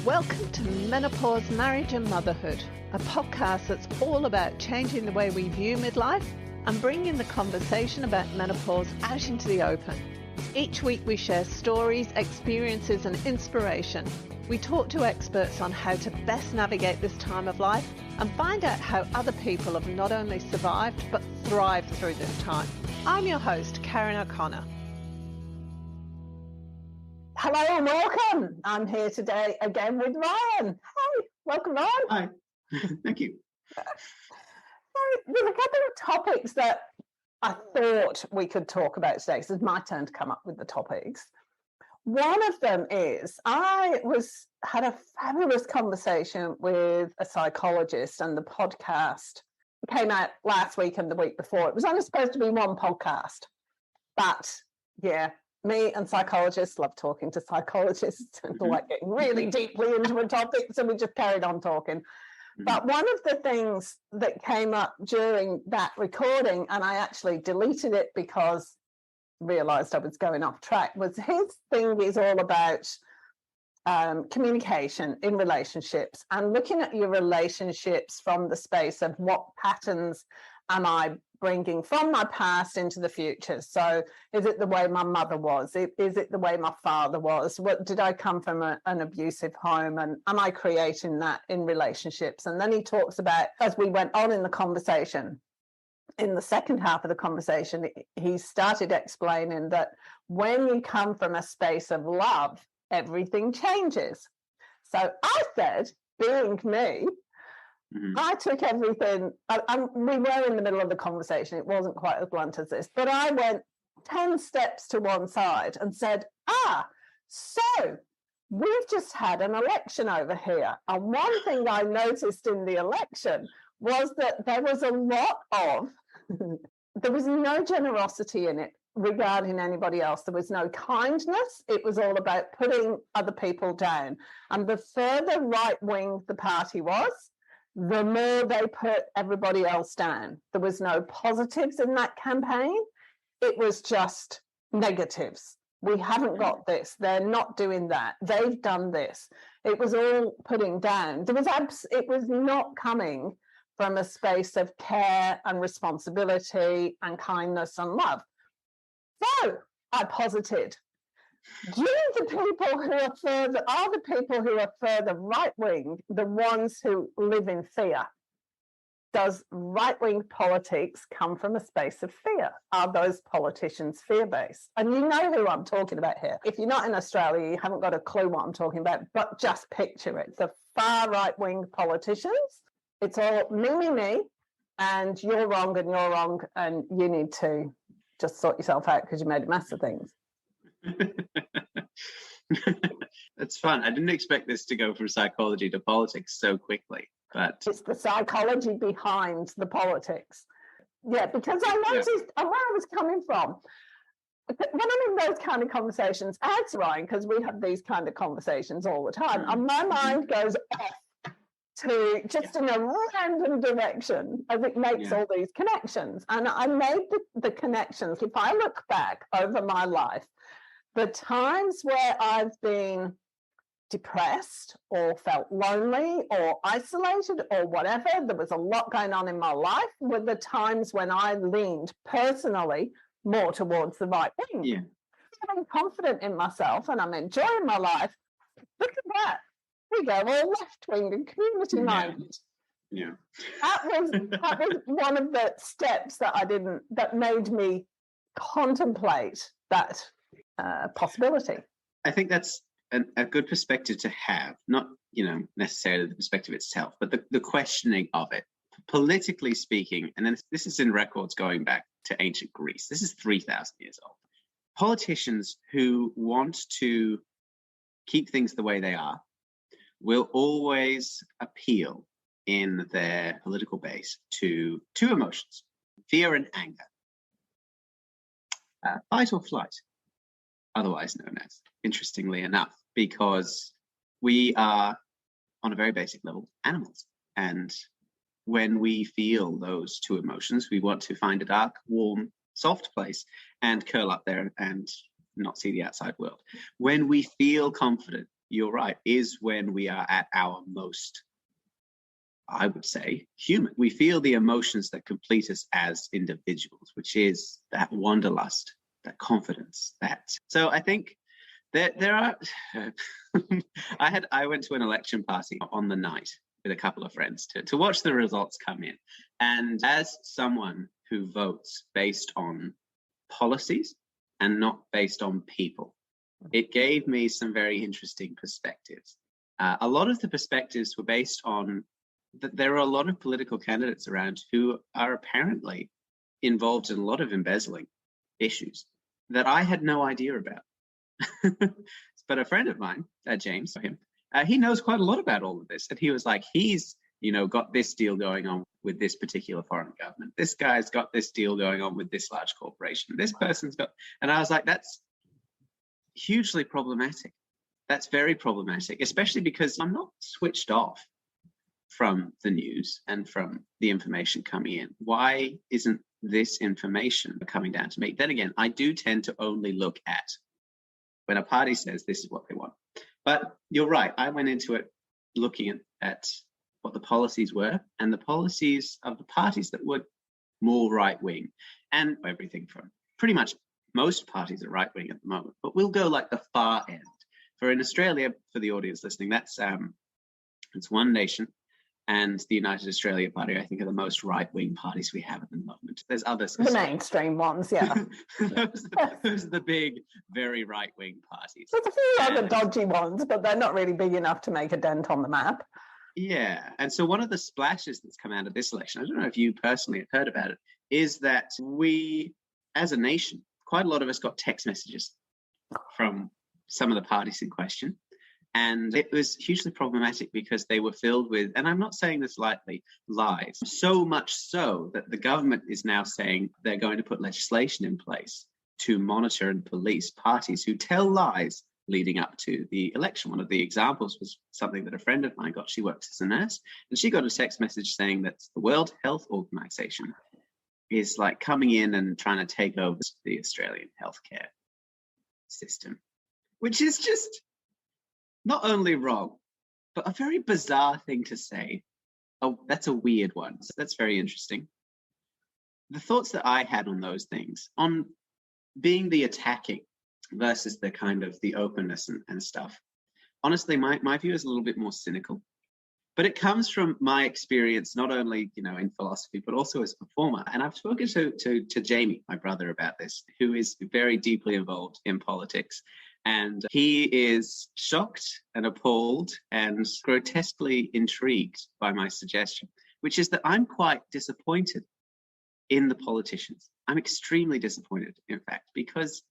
Welcome to Menopause, Marriage and Motherhood, a podcast that's all about changing the way we view midlife and bringing the conversation about menopause out into the open. Each week we share stories, experiences and inspiration. We talk to experts on how to best navigate this time of life and find out how other people have not only survived but thrived through this time. I'm your host, Karen O'Connor. Hello and welcome. I'm here today again with Ryan. Hi, welcome Ryan. Hi, thank you. There's a couple of topics that I thought we could talk about today. So it's my turn to come up with the topics. One of them is I had a fabulous conversation with a psychologist, and the podcast came out last week and the week before. It was only supposed to be one podcast, but yeah, me and psychologists love talking to psychologists and like getting really deeply into a topic, so we just carried on talking. But one of the things that came up during that recording, and I actually deleted it because I realised I was going off track, was his thing is all about communication in relationships and looking at your relationships from the space of what patterns am I bringing from my past into the future. So is it the way my mother was? Is it the way my father was? What did I come from an abusive home? And am I creating that in relationships? And then he talks about, as we went on in the conversation, in the second half of the conversation, he started explaining that when you come from a space of love, everything changes. So I said, being me, I took everything, we were in the middle of the conversation, it wasn't quite as blunt as this, but I went 10 steps to one side and said, so we've just had an election over here. And one thing I noticed in the election was that there was a lot of, there was no generosity in it regarding anybody else. There was no kindness. It was all about putting other people down. And the further right-wing the party was, the more they put everybody else down. There was no positives in that campaign. It was just negatives. We haven't got this. They're not doing that. They've done this. It was all putting down. It was not coming from a space of care and responsibility and kindness and love. So I posited, do the people who are further right-wing the ones who live in fear? Does right-wing politics come from a space of fear? Are those politicians fear-based? And you know who I'm talking about here. If you're not in Australia, you haven't got a clue what I'm talking about, but just picture it. The far right-wing politicians, it's all me, and you're wrong, and you need to just sort yourself out because you made a mess of things. That's fun. I didn't expect this to go from psychology to politics so quickly, but it's the psychology behind the politics. Yeah, because I noticed where I was coming from. When I'm in those kind of conversations, as Ryan, because we have these kind of conversations all the time, and my mind goes off to just in a random direction as it makes all these connections. And I made the connections. If I look back over my life, the times where I've been depressed or felt lonely or isolated or whatever, there was a lot going on in my life, were the times when I leaned personally more towards the right wing. Yeah. I'm confident in myself and I'm enjoying my life. Look at that. We go all left wing and community minded. Yeah. That was one of the steps that made me contemplate that possibility. I think that's a good perspective to have, not necessarily the perspective itself, but the questioning of it. Politically speaking, and then this is in records going back to ancient Greece. This is 3,000 years old. Politicians who want to keep things the way they are will always appeal in their political base to two emotions, fear and anger. Fight or flight, otherwise known as, interestingly enough, because we are, on a very basic level, animals. And when we feel those two emotions, we want to find a dark, warm, soft place and curl up there and not see the outside world. When we feel confident, you're right, is when we are at our most, I would say, human. We feel the emotions that complete us as individuals, which is that wanderlust, that confidence, that. So I think there are. I went to an election party on the night with a couple of friends to watch the results come in, and as someone who votes based on policies and not based on people, it gave me some very interesting perspectives. A lot of the perspectives were based on that there are a lot of political candidates around who are apparently involved in a lot of embezzling issues that I had no idea about. But a friend of mine, James, he knows quite a lot about all of this. And he was like, he's, got this deal going on with this particular foreign government. This guy's got this deal going on with this large corporation. This person's got, and I was like, that's hugely problematic. That's very problematic, especially because I'm not switched off from the news and from the information coming in. Why isn't this information coming down to me? Then again, I do tend to only look at when a party says this is what they want. But you're right. I went into it looking at what the policies were, and the policies of the parties that were more right-wing, and everything from pretty much most parties are right-wing at the moment, but we'll go like the far end. For in Australia, for the audience listening, that's it's One Nation and the United Australia Party, I think, are the most right-wing parties we have at the moment. There's others. The mainstream ones, yeah. those are the big, very right-wing parties. There's a few other dodgy ones, but they're not really big enough to make a dent on the map. Yeah, and so one of the splashes that's come out of this election, I don't know if you personally have heard about it, is that we, as a nation, quite a lot of us got text messages from some of the parties in question. And it was hugely problematic because they were filled with, and I'm not saying this lightly, lies. So much so that the government is now saying they're going to put legislation in place to monitor and police parties who tell lies leading up to the election. One of the examples was something that a friend of mine got. She works as a nurse, and she got a text message saying that the World Health Organization is like coming in and trying to take over the Australian healthcare system, which is just not only wrong, but a very bizarre thing to say. Oh, that's a weird one. So that's very interesting. The thoughts that I had on those things, on being the attacking versus the kind of the openness and stuff, honestly, my view is a little bit more cynical. But it comes from my experience, not only in philosophy, but also as a performer. And I've spoken to Jamie, my brother, about this, who is very deeply involved in politics. And he is shocked and appalled and grotesquely intrigued by my suggestion, which is that I'm quite disappointed in the politicians. I'm extremely disappointed, in fact, because,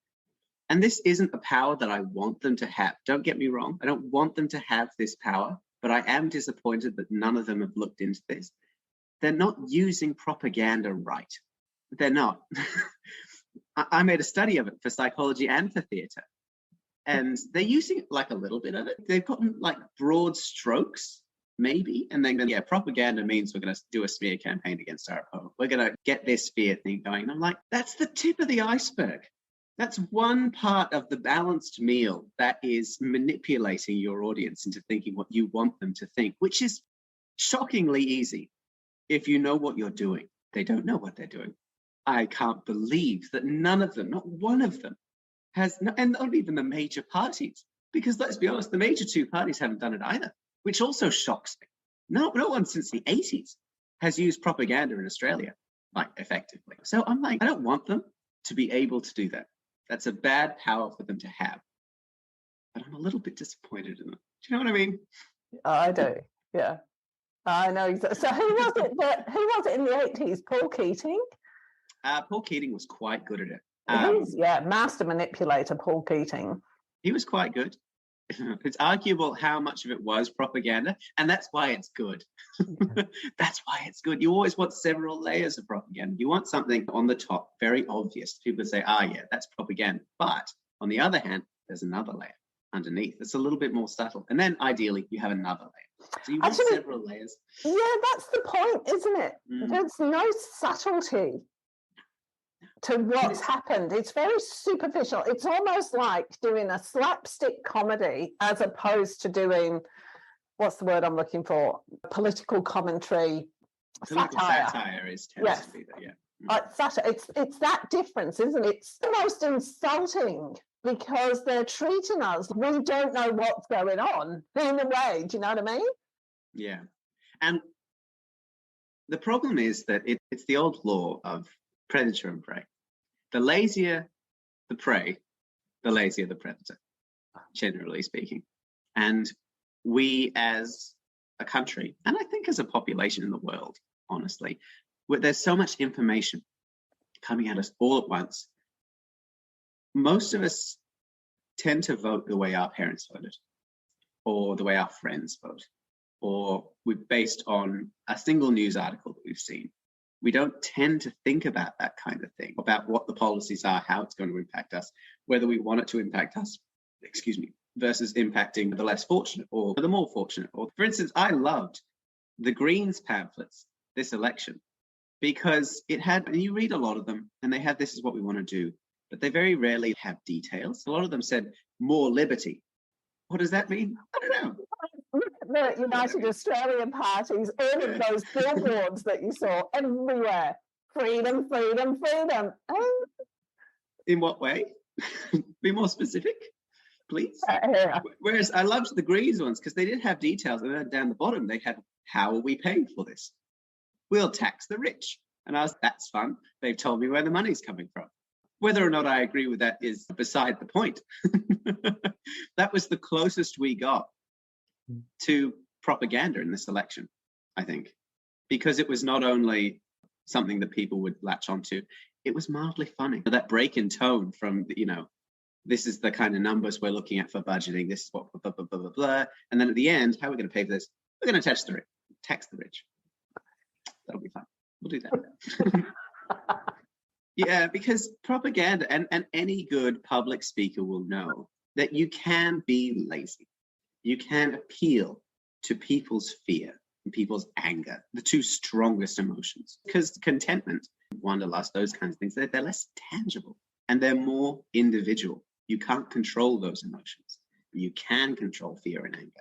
and this isn't a power that I want them to have. Don't get me wrong. I don't want them to have this power, but I am disappointed that none of them have looked into this. They're not using propaganda right. They're not. I made a study of it for psychology and for theatre. And they're using like a little bit of it. They've gotten like broad strokes, maybe. And then, propaganda means we're going to do a smear campaign against our opponent. We're going to get this fear thing going. And I'm like, that's the tip of the iceberg. That's one part of the balanced meal that is manipulating your audience into thinking what you want them to think, which is shockingly easy if you know what you're doing. They don't know what they're doing. I can't believe that none of them, not one of them, has, and not even the major parties, because let's be honest, the major two parties haven't done it either, which also shocks me. No one since the 80s has used propaganda in Australia, like effectively. So I'm like, I don't want them to be able to do that. That's a bad power for them to have. But I'm a little bit disappointed in them. Do you know what I mean? I do, yeah. I know exactly. So who was it in the 80s? Paul Keating? Paul Keating was quite good at it. Master manipulator, Paul Keating. He was quite good. It's arguable how much of it was propaganda, and that's why it's good. That's why it's good. You always want several layers of propaganda. You want something on the top, very obvious. People say, yeah, that's propaganda. But on the other hand, there's another layer underneath. It's a little bit more subtle. And then ideally, you have another layer. So you want several layers. Yeah, that's the point, isn't it? There's no subtlety. to what's happened. It's very superficial. It's almost like doing a slapstick comedy as opposed to doing, what's the word I'm looking for? Political commentary. Political satire is tends to be that, satire. It's that difference, isn't it? It's the most insulting because they're treating us. We don't know what's going on in a way. Do you know what I mean? Yeah. And the problem is that it's the old law of predator and prey. The lazier the prey, the lazier the predator, generally speaking. And we as a country, and I think as a population in the world, honestly, where there's so much information coming at us all at once, most of us tend to vote the way our parents voted, or the way our friends vote, or we're based on a single news article that we've seen. We don't tend to think about that kind of thing, about what the policies are, how it's going to impact us, whether we want it to impact us, versus impacting the less fortunate or the more fortunate. Or, for instance, I loved the Greens pamphlets this election because it had, and you read a lot of them, and they have, this is what we want to do, but they very rarely have details. A lot of them said more liberty. What does that mean? I don't know. Look at the United Australian parties, all of those billboards that you saw everywhere. Freedom, freedom, freedom. In what way? Be more specific, please. Whereas I loved the Greens ones because they did have details, and then down the bottom they had, how are we paying for this? We'll tax the rich. And I was, that's fun. They've told me where the money's coming from. Whether or not I agree with that is beside the point. That was the closest we got to propaganda in this election, I think, because it was not only something that people would latch onto, it was mildly funny. That break in tone from, this is the kind of numbers we're looking at for budgeting, this is what, blah, blah, blah, blah, blah. And then at the end, how are we going to pay for this? We're going to tax the rich. That'll be fun. We'll do that. Yeah, because propaganda, and any good public speaker will know that you can be lazy. You can appeal to people's fear and people's anger, the two strongest emotions. Because contentment, wanderlust, those kinds of things, they're less tangible and they're more individual. You can't control those emotions. You can control fear and anger.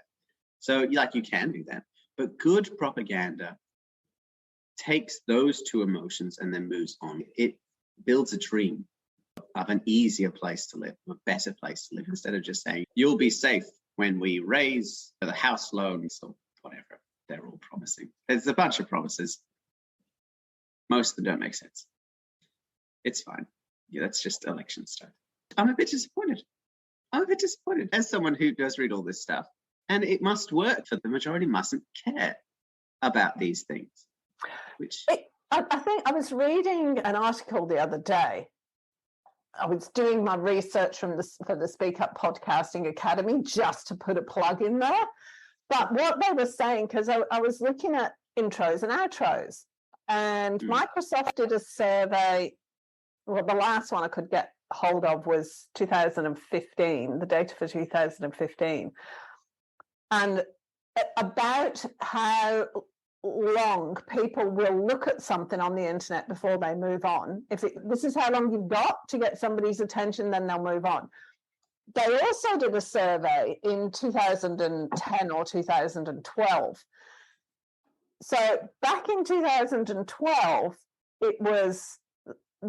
So you can do that. But good propaganda takes those two emotions and then moves on. It builds a dream of an easier place to live, a better place to live, instead of just saying, you'll be safe when we raise the house loans or whatever they're all promising. There's a bunch of promises. Most of them don't make sense. It's fine. Yeah, that's just election stuff. I'm a bit disappointed. As someone who does read all this stuff, and it must work for the majority mustn't care about these things. I think I was reading an article the other day. I was doing my research for the Speak Up Podcasting Academy, just to put a plug in there. But what they were saying, because I was looking at intros and outros, and Microsoft did a survey. Well, the last one I could get hold of was 2015, the data for 2015, and about how long people will look at something on the internet before they move on. This is how long you've got to get somebody's attention, then they'll move on. They also did a survey in 2010 or 2012. So back in 2012, it was,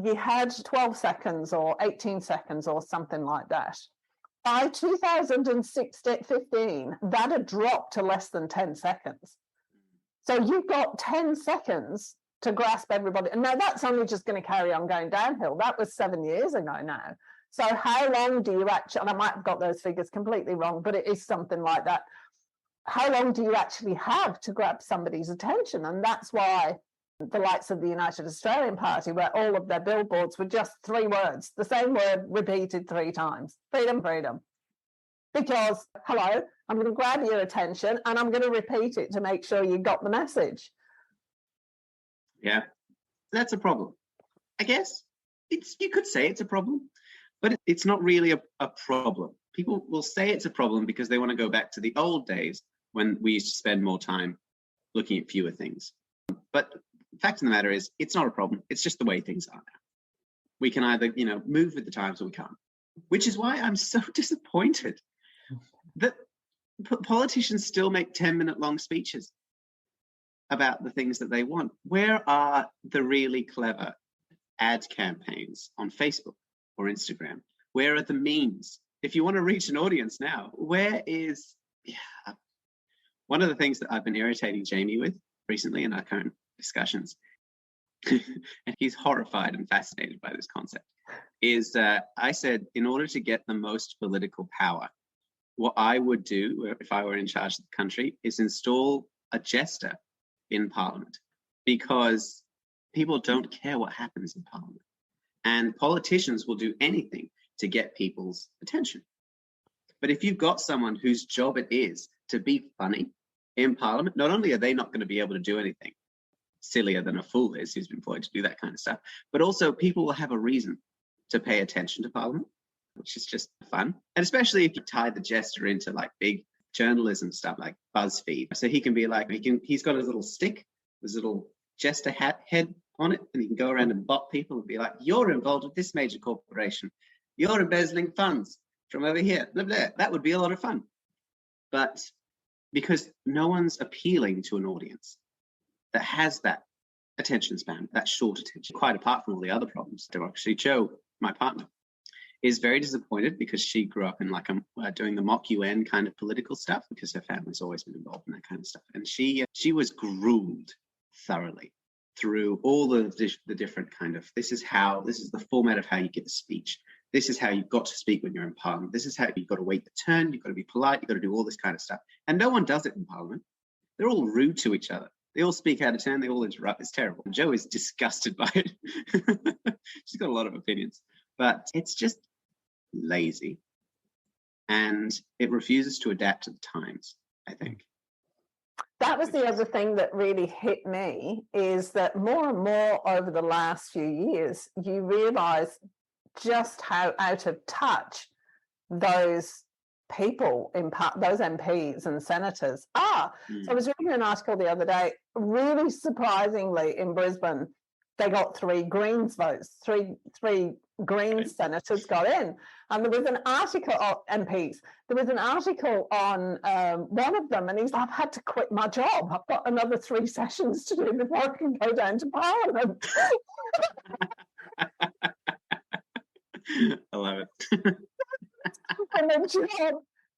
you had 12 seconds or 18 seconds or something like that. By 2015, that had dropped to less than 10 seconds. So you've got 10 seconds to grasp everybody. And now that's only just going to carry on going downhill. That was 7 years ago now. So how long do you actually, and I might have got those figures completely wrong, but it is something like that. How long do you actually have to grab somebody's attention? And that's why the likes of the United Australian Party, where all of their billboards were just 3 words, the same word repeated 3 times, freedom, freedom. Because, hello, I'm going to grab your attention and I'm going to repeat it to make sure you got the message. Yeah, that's a problem. I guess you could say it's a problem, but it's not really a problem. People will say it's a problem because they want to go back to the old days when we used to spend more time looking at fewer things. But the fact of the matter is, it's not a problem. It's just the way things are now. We can either, move with the times or we can't, which is why I'm so disappointed that politicians still make 10-minute long speeches about the things that they want. Where are the really clever ad campaigns on Facebook or Instagram? Where are the memes? If you want to reach an audience now, where is... One of the things that I've been irritating Jamie with recently in our current discussions, and he's horrified and fascinated by this concept, is I said, in order to get the most political power, what I would do if I were in charge of the country is install a jester in Parliament, because people don't care what happens in Parliament. And politicians will do anything to get people's attention. But if you've got someone whose job it is to be funny in Parliament, not only are they not going to be able to do anything sillier than a fool is who's been employed to do that kind of stuff, but also people will have a reason to pay attention to Parliament, which is just fun. And especially if you tie the jester into like big journalism stuff like BuzzFeed. So he can be like, he's got his little stick, his little jester head on it, and he can go around and bot people and be like, you're involved with this major corporation. You're embezzling funds from over here, blah, blah. That would be a lot of fun. But because no one's appealing to an audience that has that attention span, that short attention, quite apart from all the other problems. Actually, Jo, my partner, is very disappointed because she grew up in like doing the mock UN kind of political stuff, because her family's always been involved in that kind of stuff. And she was groomed thoroughly through all the different kind of, this is the format of how you give a speech. This is how you've got to speak when you're in Parliament. This is how you've got to wait your turn. You've got to be polite. You've got to do all this kind of stuff. And no one does it in Parliament. They're all rude to each other. They all speak out of turn. They all interrupt. It's terrible. And Jo is disgusted by it. She's got a lot of opinions. But it's just lazy. And it refuses to adapt to the times, I think. That was the other thing that really hit me, is that more and more over the last few years, you realise just how out of touch those people, those MPs and senators are. So I was reading an article the other day, really surprisingly, in Brisbane, they got 3 Greens votes, three Greens senators got in. And there was an article of MPs. There was an article on one of them, and he's like, I've had to quit my job. I've got another 3 sessions to do before I can go down to Parliament. I love it. And then job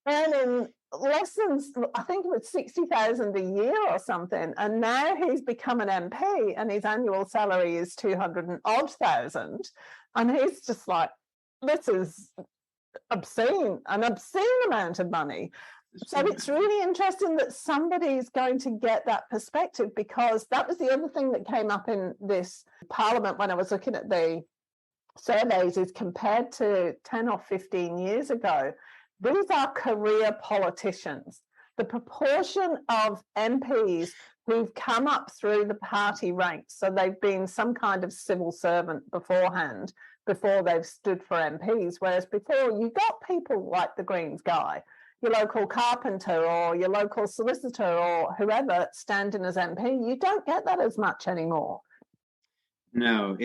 earning less than, I think it was 60,000 a year or something, and now he's become an MP and his annual salary is 200 and odd thousand, and he's just like, this is an obscene amount of money. So it's really interesting that somebody's going to get that perspective, because that was the other thing that came up in this Parliament when I was looking at the surveys, is compared to 10 or 15 years ago, these are career politicians. The proportion of MPs who've come up through the party ranks, so they've been some kind of civil servant beforehand, before they've stood for MPs, whereas before you got people like the Greens guy, your local carpenter or your local solicitor or whoever standing as MP. You don't get that as much anymore. No,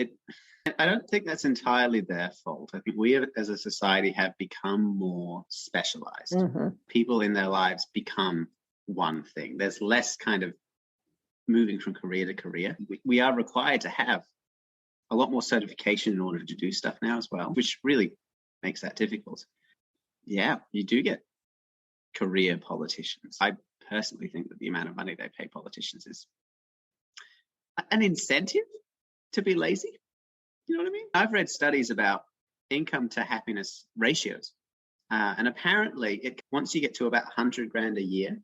I don't think that's entirely their fault. I think we as a society have become more specialized. Mm-hmm. People in their lives become one thing. There's less kind of moving from career to career. We are required to have a lot more certification in order to do stuff now as well, which really makes that difficult. Yeah, you do get career politicians. I personally think that the amount of money they pay politicians is an incentive to be lazy. You know what I mean? I've read studies about income to happiness ratios. And apparently, once you get to about 100 grand a year,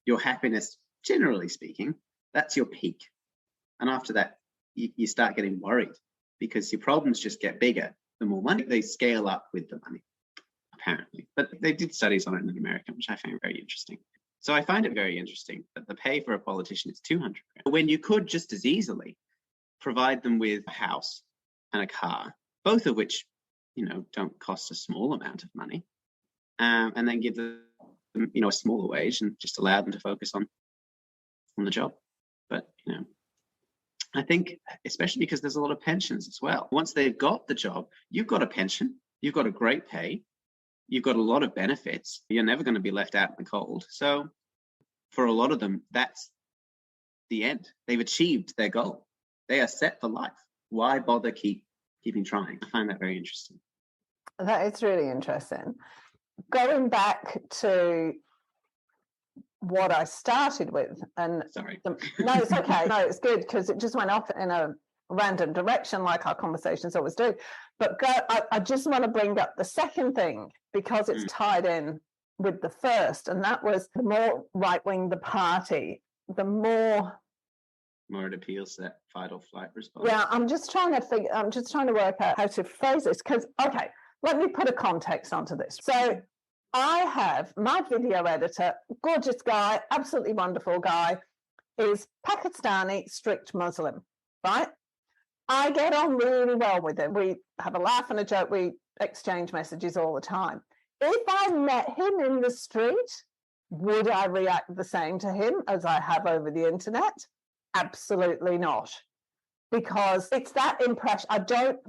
your happiness, generally speaking, that's your peak. And after that, you start getting worried, because your problems just get bigger. The more money, they scale up with the money, apparently. But they did studies on it in America, which I found very interesting. So I find it very interesting that the pay for a politician is 200 grand, when you could just as easily provide them with a house and a car, both of which, don't cost a small amount of money, and then give them, a smaller wage and just allow them to focus on the job. But, I think, especially because there's a lot of pensions as well. Once they've got the job, you've got a pension, you've got a great pay, you've got a lot of benefits. You're never going to be left out in the cold. So for a lot of them, that's the end. They've achieved their goal. They are set for life. Why bother keeping trying? I find that very interesting. That is really interesting. Going back to what I started with, and sorry. No, it's okay. No, it's good, because it just went off in a random direction like our conversations always do. But I just want to bring up the second thing, because it's tied in with the first, and that was the more right-wing the party, the more it appeals to that fight or flight response. Yeah, I'm just trying to work out how to phrase this, because, okay, let me put a context onto this. So I have my video editor, gorgeous guy, absolutely wonderful guy, is Pakistani, strict Muslim, right? I get on really well with him. We have a laugh and a joke. We exchange messages all the time. If I met him in the street, would I react the same to him as I have over the internet? Absolutely not. Because it's that impression.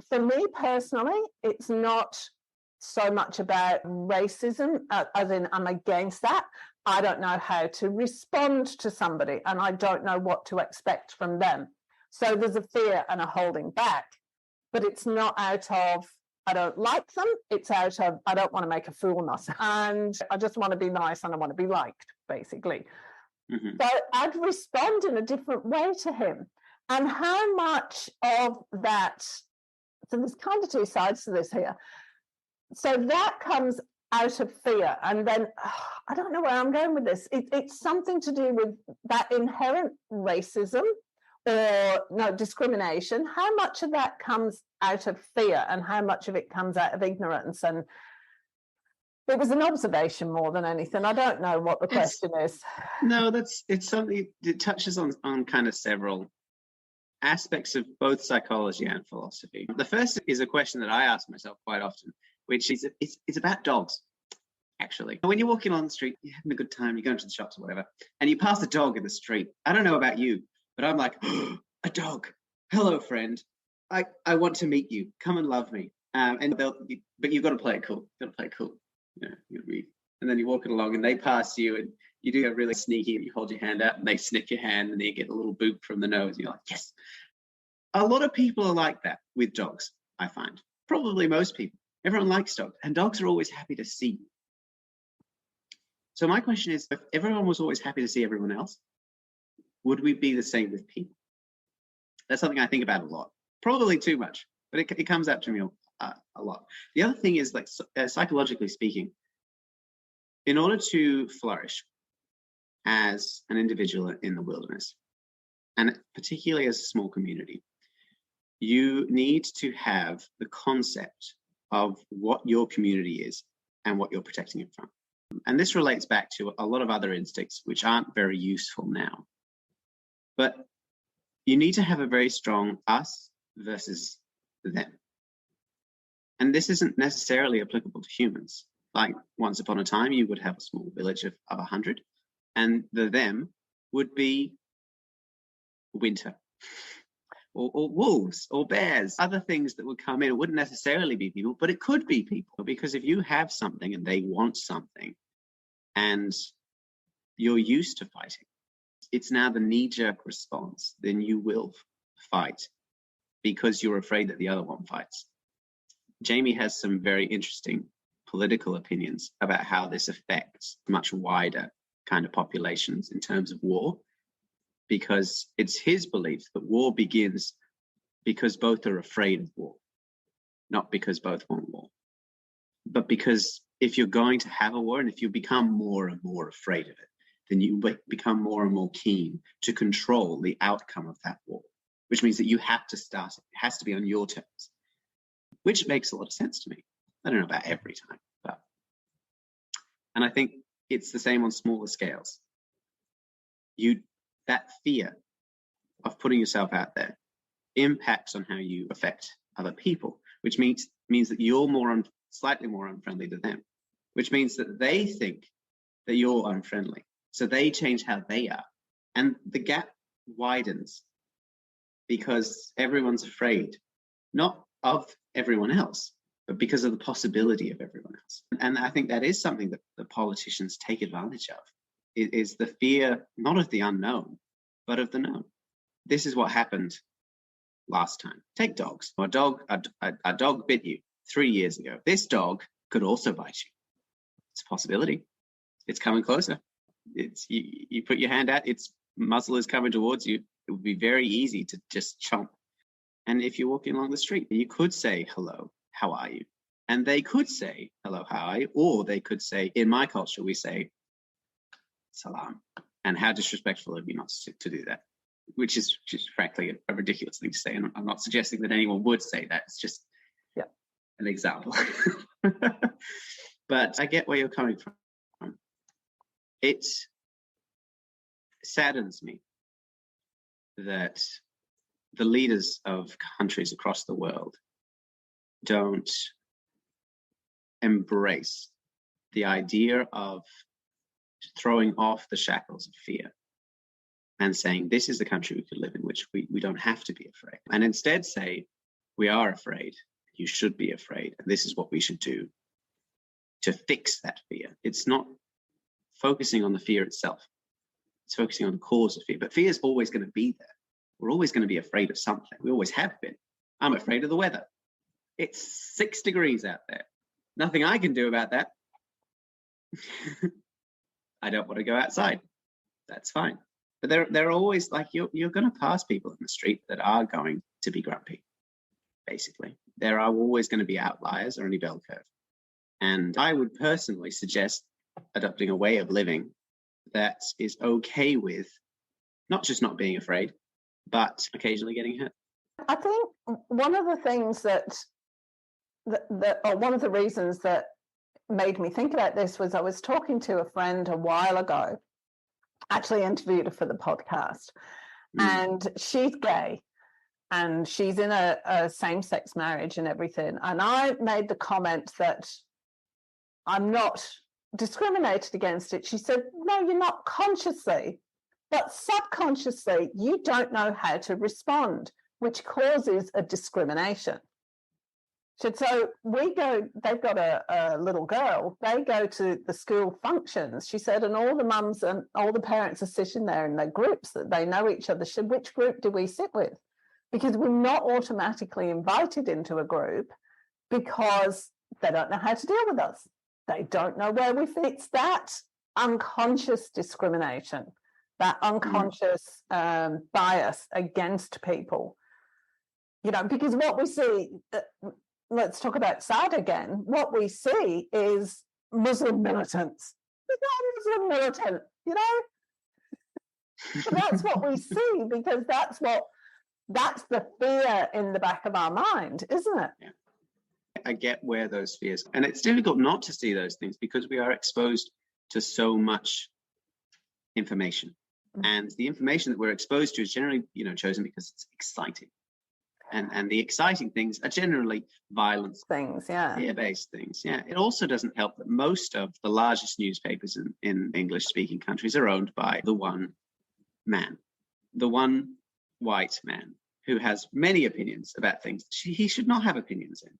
For me personally, it's not so much about racism, as in I'm against that. I don't know how to respond to somebody, and I don't know what to expect from them. So there's a fear and a holding back, but it's not out of I don't like them. It's out of I don't want to make a fool of myself, and I just want to be nice and I want to be liked, basically. Mm-hmm. So I'd respond in a different way to him. And how much of that, so there's kind of two sides to this here. So that comes out of fear. And then, I don't know where I'm going with this. It's something to do with that inherent racism or discrimination. How much of that comes out of fear and how much of it comes out of ignorance? And it was an observation more than anything. I don't know what the question is. No, it's something that touches on kind of several aspects of both psychology and philosophy. The first is a question that I ask myself quite often, which is it's about dogs, actually. When you're walking along the street, you're having a good time, you're going to the shops or whatever, and you pass a dog in the street. I don't know about you, but I'm like, oh, a dog. Hello, friend. I want to meet you. Come and love me. But you've got to play it cool. You've got to play it cool. And then you're walking along and they pass you and you do a really sneaky and you hold your hand out and they sniff your hand and then you get a little boop from the nose and you're like, yes. A lot of people are like that with dogs, I find. Probably most people. Everyone likes dogs and dogs are always happy to see you. So my question is, if everyone was always happy to see everyone else, would we be the same with people? That's something I think about a lot. Probably too much, but it comes up to me a lot. The other thing is, like, psychologically speaking, in order to flourish as an individual in the wilderness, and particularly as a small community, you need to have the concept of what your community is and what you're protecting it from. And this relates back to a lot of other instincts which aren't very useful now. But you need to have a very strong us versus them. And this isn't necessarily applicable to humans. Like once upon a time, you would have a small village of 100, and the them would be winter, or wolves, or bears, other things that would come in. It wouldn't necessarily be people, but it could be people. Because if you have something and they want something, and you're used to fighting, it's now the knee-jerk response, then you will fight because you're afraid that the other one fights. Jamie has some very interesting political opinions about how this affects much wider kind of populations in terms of war, because it's his belief that war begins because both are afraid of war, not because both want war. But because if you're going to have a war, and if you become more and more afraid of it, then you become more and more keen to control the outcome of that war, which means that you have to start it. It has to be on your terms, which makes a lot of sense to me. I don't know about every time, but. And I think it's the same on smaller scales. That fear of putting yourself out there impacts on how you affect other people, which means that you're slightly more unfriendly to them, which means that they think that you're unfriendly. So they change how they are. And the gap widens because everyone's afraid, not of everyone else, but because of the possibility of everyone else. And I think that is something that the politicians take advantage of, is the fear, not of the unknown, but of the known. This is what happened last time. Take dogs. A dog bit you 3 years ago. This dog could also bite you. It's a possibility. It's coming closer. It's you put your hand out, its muzzle is coming towards you. It would be very easy to just chomp. And if you're walking along the street, you could say, hello, how are you? And they could say, hello, how are you? Or they could say, in my culture, we say, salam. And how disrespectful of you not to do that, which is just frankly a ridiculous thing to say. And I'm not suggesting that anyone would say that. It's just an example. But I get where you're coming from. It saddens me that the leaders of countries across the world don't embrace the idea of throwing off the shackles of fear and saying, this is the country we could live in, which we don't have to be afraid. And instead say, we are afraid, you should be afraid, and this is what we should do to fix that fear. It's not focusing on the fear itself. It's focusing on the cause of fear. But fear is always going to be there. We're always going to be afraid of something. We always have been. I'm afraid of the weather. It's 6 degrees out there. Nothing I can do about that. I don't want to go outside. That's fine. But they're always like, you're going to pass people in the street that are going to be grumpy, basically. There are always going to be outliers or any bell curve. And I would personally suggest adopting a way of living that is okay with not just not being afraid, but occasionally getting hurt. I think one of the things or one of the reasons that made me think about this was I was talking to a friend a while ago, actually interviewed her for the podcast, and she's gay and she's in a same-sex marriage and everything. And I made the comment that I'm not discriminated against it. She said, no, you're not consciously, but subconsciously you don't know how to respond, which causes a discrimination. She said, so they've got a little girl, they go to the school functions, she said, and all the mums and all the parents are sitting there in their groups that they know each other. She said, which group do we sit with? Because we're not automatically invited into a group because they don't know how to deal with us. They don't know where we fit. It's that unconscious discrimination, that unconscious bias against people. You know, because what we see, let's talk about SAD again, what we see is Muslim militants. It's not a Muslim militant, you know? So that's what we see, because that's the fear in the back of our mind, isn't it? Yeah. I get where those fears, and it's difficult not to see those things because we are exposed to so much information, and the information that we're exposed to is generally, chosen because it's exciting, and the exciting things are generally violence things, fear-based things. Yeah, it also doesn't help that most of the largest newspapers in English-speaking countries are owned by the one man, the one white man who has many opinions about things he should not have opinions in.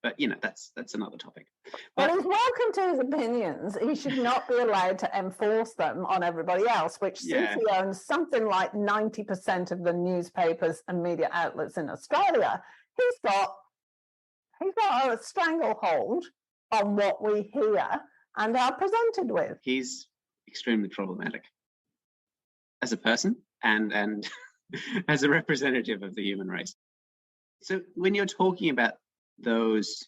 But, that's another topic. But he's welcome to his opinions. He should not be allowed to enforce them on everybody else, which since he owns something like 90% of the newspapers and media outlets in Australia, he's got a stranglehold on what we hear and are presented with. He's extremely problematic as a person and as a representative of the human race. So when you're talking about those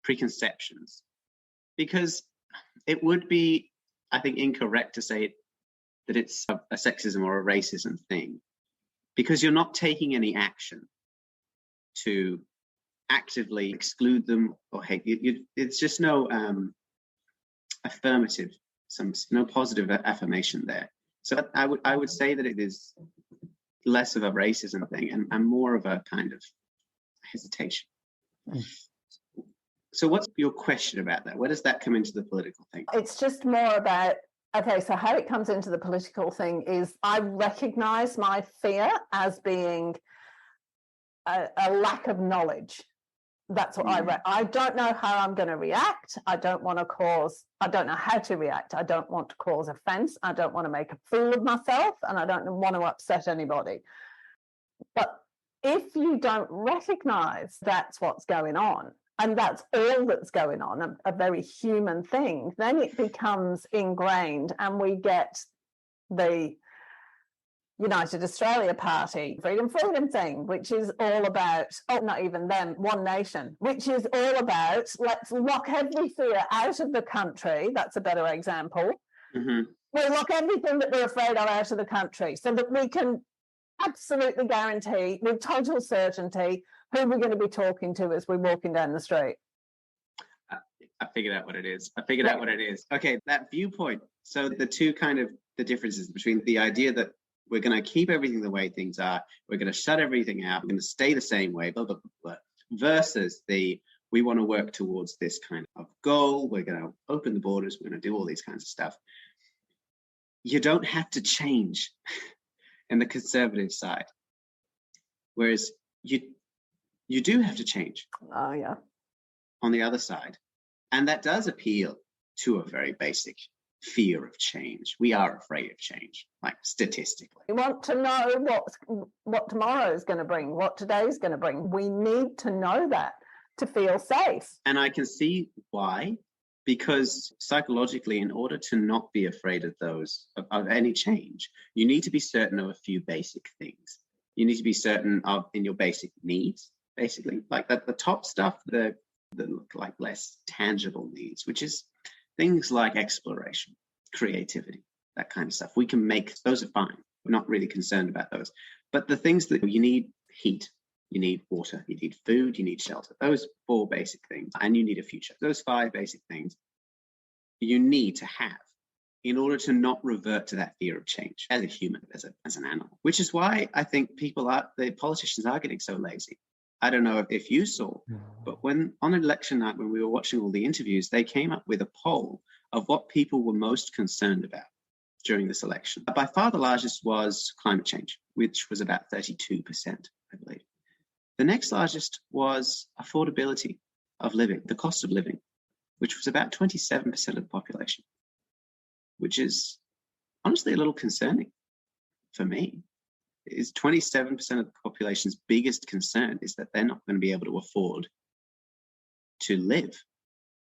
preconceptions, because it would be, I think, incorrect to say that it's a sexism or a racism thing, because you're not taking any action to actively exclude them or hate. It's just no affirmative, no positive affirmation there. So I would say that it is less of a racism thing and more of a kind of hesitation. So what's your question about that? Where does that come into the political thing? It's just more about, okay, so how it comes into the political thing is I recognize my fear as being a lack of knowledge. That's what I read. I don't know how I'm going to react. I don't know how to react. I don't want to cause offense. I don't want to make a fool of myself, and I don't want to upset anybody. But if you don't recognize that's what's going on, and that's all that's going on, a very human thing, then it becomes ingrained, and we get the United Australia Party, freedom thing, which is all about, not even them, One Nation, which is all about, let's lock every fear out of the country. That's a better example. Mm-hmm. We lock everything that we're afraid of out of the country so that we can absolutely guarantee with total certainty who we're going to be talking to as we're walking down the street. I figured out what it is. Okay, that viewpoint. So the two kind of the differences between the idea that we're going to keep everything the way things are, we're going to shut everything out, we're going to stay the same way, blah, blah, blah, blah, versus we want to work towards this kind of goal, we're going to open the borders, we're going to do all these kinds of stuff. You don't have to change in the conservative side, whereas you do have to change. Oh, yeah. On the other side. And that does appeal to a very basic fear of change. We are afraid of change, like statistically. We want to know what tomorrow is going to bring, what today is going to bring. We need to know that to feel safe. And I can see why, because psychologically, in order to not be afraid of of any change, you need to be certain of a few basic things. You need to be certain of in your basic needs, basically, like the top stuff, the look like less tangible needs, which is things like exploration, creativity, that kind of stuff. We can make, those are fine. We're not really concerned about those. But the things that you need, heat, you need water, you need food, you need shelter, those 4 basic things, and you need a future. Those 5 basic things you need to have in order to not revert to that fear of change as a human, as an animal, which is why I think the politicians are getting so lazy. I don't know if you saw, but when on election night, when we were watching all the interviews, they came up with a poll of what people were most concerned about during this election. By far the largest was climate change, which was about 32%, I believe. The next largest was affordability of living, the cost of living, which was about 27% of the population, which is honestly a little concerning for me. Is 27% of the population's biggest concern is that they're not going to be able to afford to live.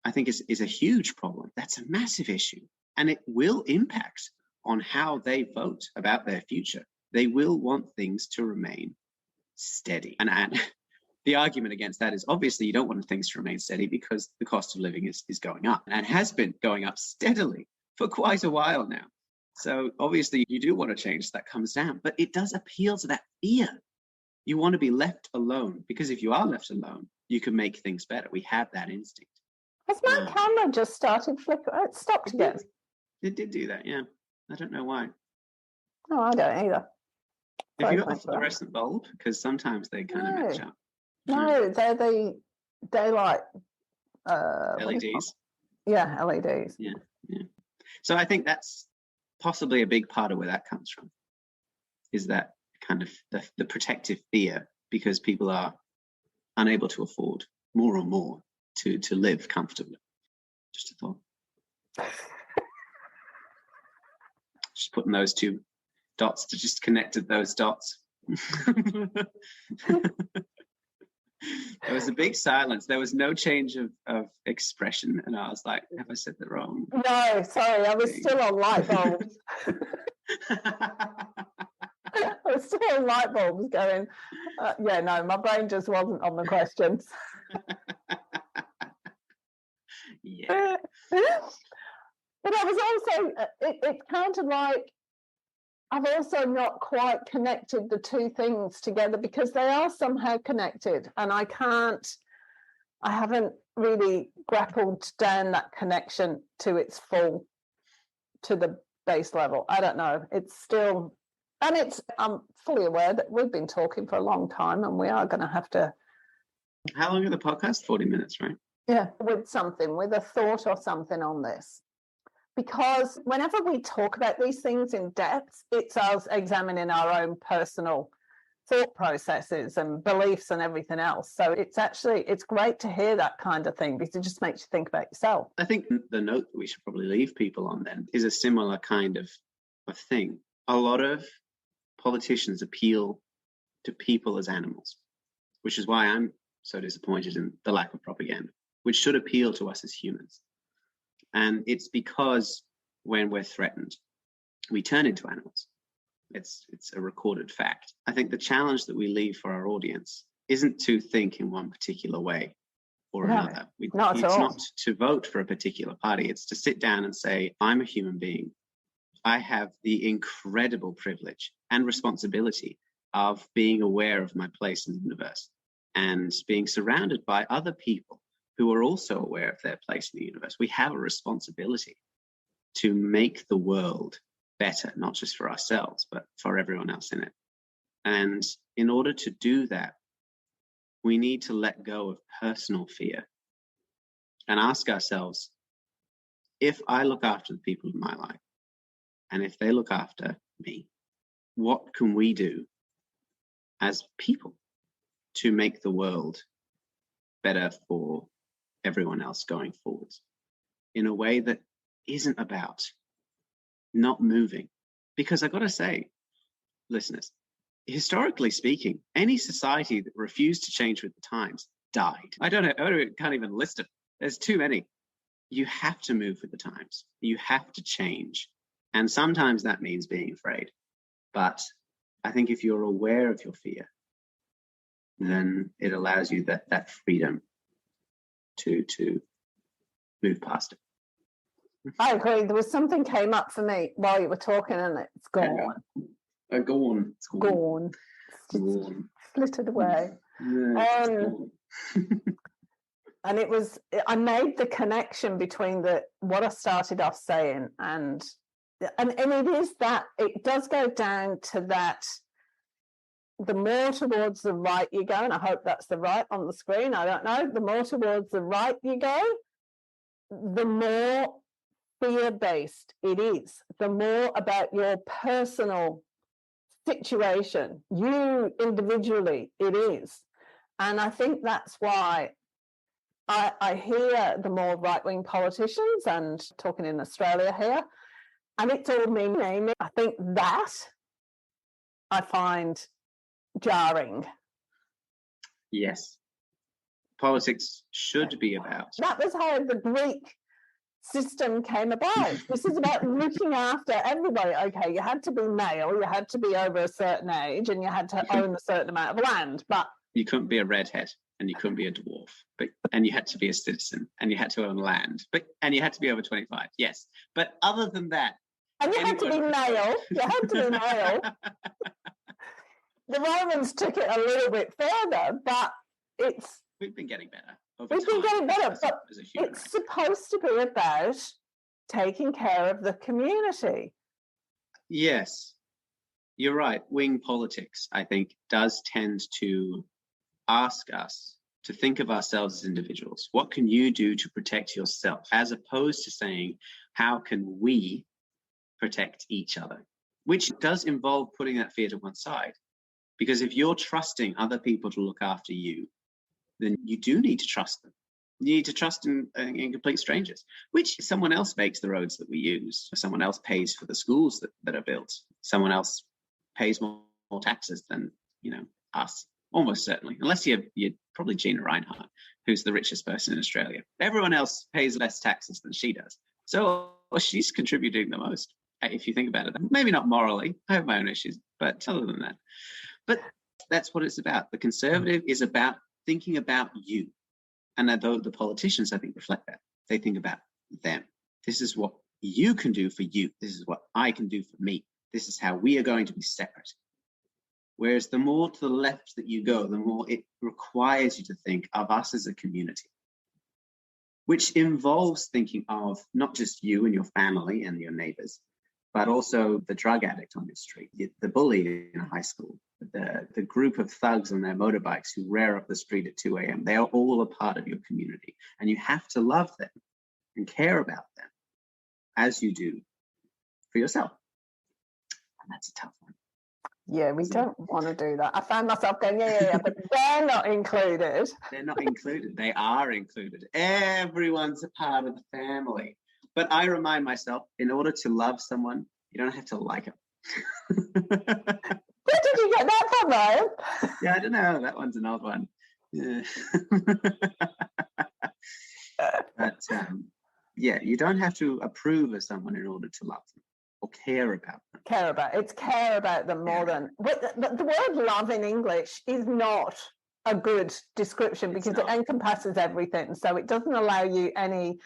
I think is a huge problem. That's a massive issue. And it will impact on how they vote about their future. They will want things to remain steady. And the argument against that is obviously you don't want things to remain steady because the cost of living is going up and has been going up steadily for quite a while now. So obviously you do want to change that comes down, but it does appeal to that fear. You want to be left alone because if you are left alone, you can make things better. We have that instinct. Has my camera just started flickering? It stopped again. It did do that, yeah. I don't know why. No, I don't either. Have you got the fluorescent bulb? Because sometimes they kind of match up. No, they're the daylight. LEDs. Yeah, LEDs. Yeah. So I think that's possibly a big part of where that comes from, is that kind of the protective fear because people are unable to afford more and more to live comfortably. Just a thought. Just putting those 2 dots to just connected those dots. There was a big silence. There was no change of expression. And I was like, have I said that wrong? No, sorry. I was still on light bulbs. I was still on light bulbs going, my brain just wasn't on the questions. Yeah. But I was also, it's kind of like, I've also not quite connected the 2 things together because they are somehow connected, and I haven't really grappled down that connection to its full, to the base level. I don't know. It's still, and I'm fully aware that we've been talking for a long time and we are going to have to. How long are the podcast? 40 minutes, right? Yeah, with a thought or something on this. Because whenever we talk about these things in depth, it's us examining our own personal thought processes and beliefs and everything else. So it's great to hear that kind of thing, because it just makes you think about yourself. I think the note that we should probably leave people on then is a similar kind of thing. A lot of politicians appeal to people as animals, which is why I'm so disappointed in the lack of propaganda, which should appeal to us as humans. And it's because when we're threatened, we turn into animals. It's a recorded fact. I think the challenge that we leave for our audience isn't to think in one particular way or another. It's not to vote for a particular party. It's to sit down and say, I'm a human being. I have the incredible privilege and responsibility of being aware of my place in the universe and being surrounded by other people who are also aware of their place in the universe. We have a responsibility to make the world better, not just for ourselves, but for everyone else in it. And in order to do that, we need to let go of personal fear and ask ourselves, if I look after the people in my life, and if they look after me, what can we do as people to make the world better for everyone else going forwards in a way that isn't about not moving? Because I've got to say, listeners, historically speaking, any society that refused to change with the times died. I can't even list them. There's too many. You have to move with the times. You have to change. And sometimes that means being afraid. But I think if you're aware of your fear, then it allows you that freedom to move past it. I agree. There was something came up for me while you were talking, and it's gone. Gone. It's gone. Gone. Flitted away. Yeah, and I made the connection between what I started off saying and it is that it does go down to that. The more towards the right you go, and I hope that's the right on the screen, I don't know, the more towards the right you go, the more fear-based it is, the more about your personal situation, you individually, it is. And I think that's why I hear the more right-wing politicians, and talking in Australia here, and it's all me. I think that I find jarring. Yes. Politics should be about. That was how the Greek system came about. This is about looking after everybody. Okay, you had to be male, you had to be over a certain age, and you had to own a certain amount of land, but you couldn't be a redhead, and you couldn't be a dwarf, and you had to be a citizen, and you had to own land, and you had to be over 25. Yes, but other than that, and you had to be male. You had to be male. The Romans took it a little bit further, but we've been getting better. But it's supposed to be about taking care of the community. Yes, you're right. Wing politics, I think, does tend to ask us to think of ourselves as individuals. What can you do to protect yourself? As opposed to saying, how can we protect each other? Which does involve putting that fear to one side. Because if you're trusting other people to look after you, then you do need to trust them. You need to trust in complete strangers, which someone else makes the roads that we use. Someone else pays for the schools that are built. Someone else pays more taxes than, us, almost certainly. Unless you're probably Gina Reinhardt, who's the richest person in Australia. Everyone else pays less taxes than she does. So she's contributing the most, if you think about it. Maybe not morally. I have my own issues, but other than that. But that's what it's about. The Conservative is about thinking about you. And although the politicians, I think, reflect that. They think about them. This is what you can do for you. This is what I can do for me. This is how we are going to be separate. Whereas the more to the left that you go, the more it requires you to think of us as a community, which involves thinking of not just you and your family and your neighbors, but also the drug addict on your street, the bully in high school, the group of thugs on their motorbikes who rear up the street at 2 a.m. They are all a part of your community, and you have to love them and care about them as you do for yourself. And that's a tough one. Yeah, we don't want to do that. I found myself going, yeah, but they're not included. They're not included. They are included. Everyone's a part of the family. But I remind myself, in order to love someone, you don't have to like them. Where did you get that from, though? Yeah, I don't know. That one's an old one. Yeah. But yeah, you don't have to approve of someone in order to love them or care about them. Care about them more than. But the word love in English is not a good description because it encompasses everything. So it doesn't allow you any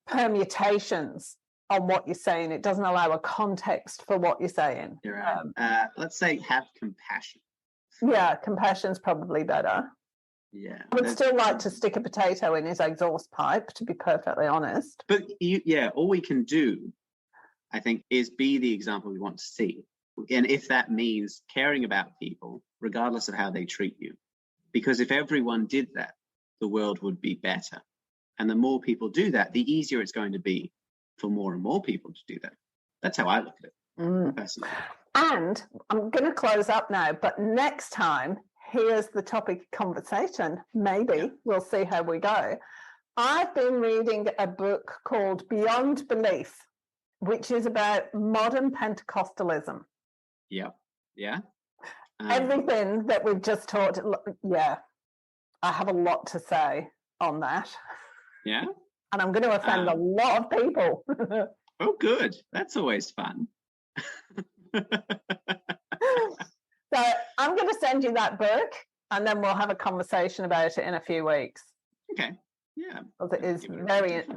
permutations on what you're saying. It doesn't allow a context for what you're saying. You're right. Let's say have compassion. Yeah, compassion's probably better. Yeah. I would still like to stick a potato in his exhaust pipe, to be perfectly honest. But all we can do, I think, is be the example we want to see. And if that means caring about people, regardless of how they treat you. Because if everyone did that, the world would be better. And the more people do that, the easier it's going to be for more and more people to do that. That's how I look at it, personally. And I'm going to close up now, but next time, here's the topic of conversation. Maybe we'll see how we go. I've been reading a book called Beyond Belief, which is about modern Pentecostalism. Yeah. Everything that we've just talked. Yeah, I have a lot to say on that. Yeah. And I'm going to offend a lot of people. Oh, good. That's always fun. So I'm going to send you that book and then we'll have a conversation about it in a few weeks. Okay. Yeah. Because it is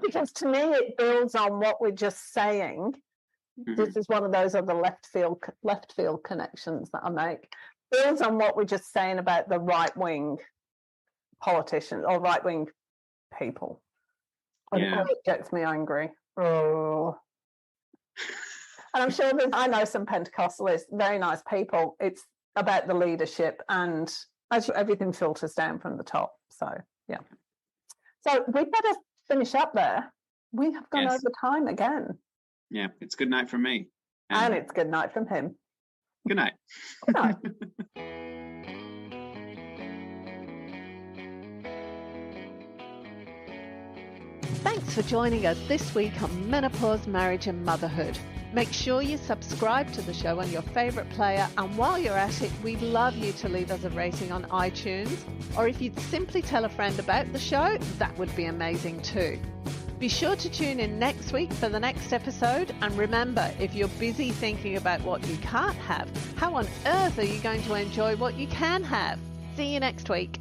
because to me it builds on what we're just saying. Mm-hmm. This is one of those other left field connections that I make. Builds on what we're just saying about the right-wing politicians or right-wing people. And it gets me angry. Oh. And I'm sure I know some Pentecostalists, very nice people. It's about the leadership and as everything filters down from the top. So, yeah. So we better finish up there. We have gone over time again. Yeah, it's good night from me. And it's good night from him. Good night. Good night. Thanks for joining us this week on Menopause, Marriage and Motherhood. Make sure you subscribe to the show on your favourite player, and while you're at it, we'd love you to leave us a rating on iTunes, or if you'd simply tell a friend about the show, that would be amazing too. Be sure to tune in next week for the next episode, and remember, if you're busy thinking about what you can't have, how on earth are you going to enjoy what you can have? See you next week.